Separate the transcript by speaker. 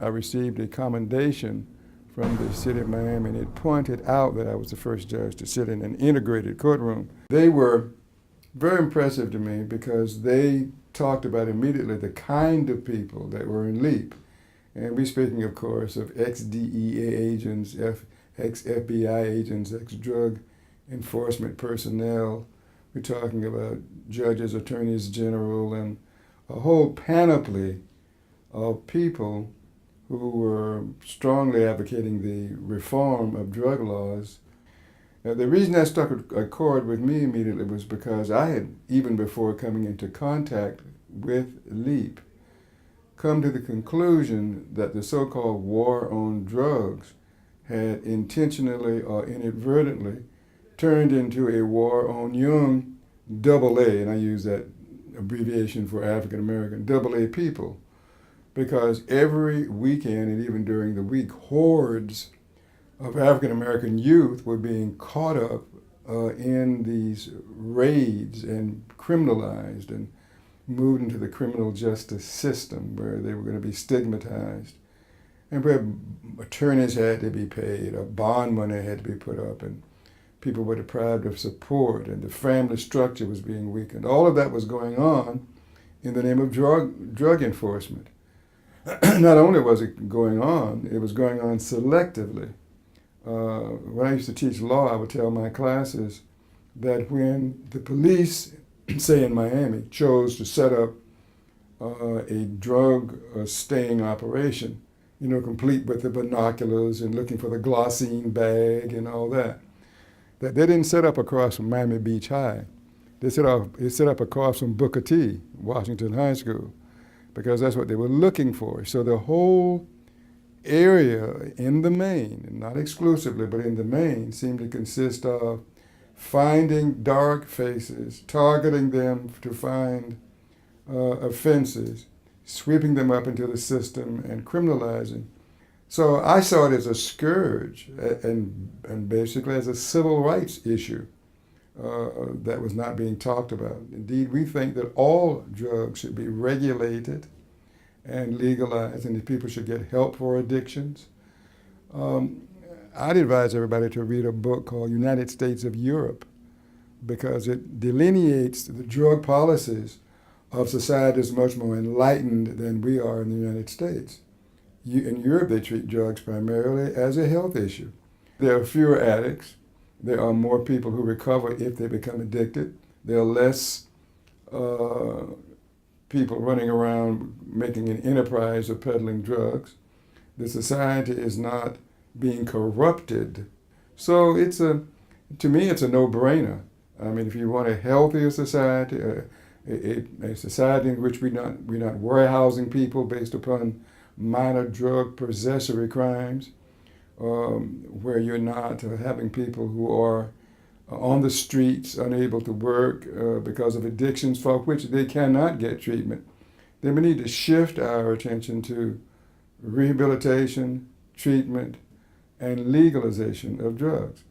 Speaker 1: I received a commendation from the city of Miami, and it pointed out that I was the first judge to sit in an integrated courtroom. They were very impressive to me because they talked about immediately the kind of people that were in LEAP. And we're speaking, of course, of ex-DEA agents, ex-FBI agents, ex-drug enforcement personnel. We're talking about judges, attorneys general, and a whole panoply of people who were strongly advocating the reform of drug laws. The reason that struck a chord with me immediately was because I had, even before coming into contact with LEAP, come to the conclusion that the so-called war on drugs had intentionally or inadvertently turned into a war on young AA, and I use that abbreviation for African American, AA people, because every weekend and even during the week, hordes of African American youth were being caught up in these raids and criminalized and moved into the criminal justice system where they were going to be stigmatized and where attorneys had to be paid or bond money had to be put up and people were deprived of support and the family structure was being weakened. All of that was going on in the name of drug enforcement. Not only was it going on, it was going on selectively. When I used to teach law, I would tell my classes that when the police, say in Miami, chose to set up a drug sting operation, you know, complete with the binoculars and looking for the glossine bag and all that, that they didn't set up across from Miami Beach High. They set up across from Booker T, Washington High School, because that's what they were looking for. So the whole area in the main, and not exclusively, but in the main, seemed to consist of finding dark faces, targeting them to find offenses, sweeping them up into the system and criminalizing. So I saw it as a scourge and basically as a civil rights issue that was not being talked about. Indeed, we think that all drugs should be regulated and legalized, and that people should get help for addictions. I'd advise everybody to read a book called United States of Europe because it delineates the drug policies of societies much more enlightened than we are in the United States. In Europe, they treat drugs primarily as a health issue. There are fewer addicts. There are more people who recover if they become addicted. There are less people running around making an enterprise of peddling drugs. The society is not being corrupted. So to me, it's a no-brainer. I mean, if you want a healthier society, a society in which we're not warehousing people based upon minor drug possessory crimes, where you're not having people who are on the streets, unable to work because of addictions for which they cannot get treatment, then we need to shift our attention to rehabilitation, treatment, and legalization of drugs.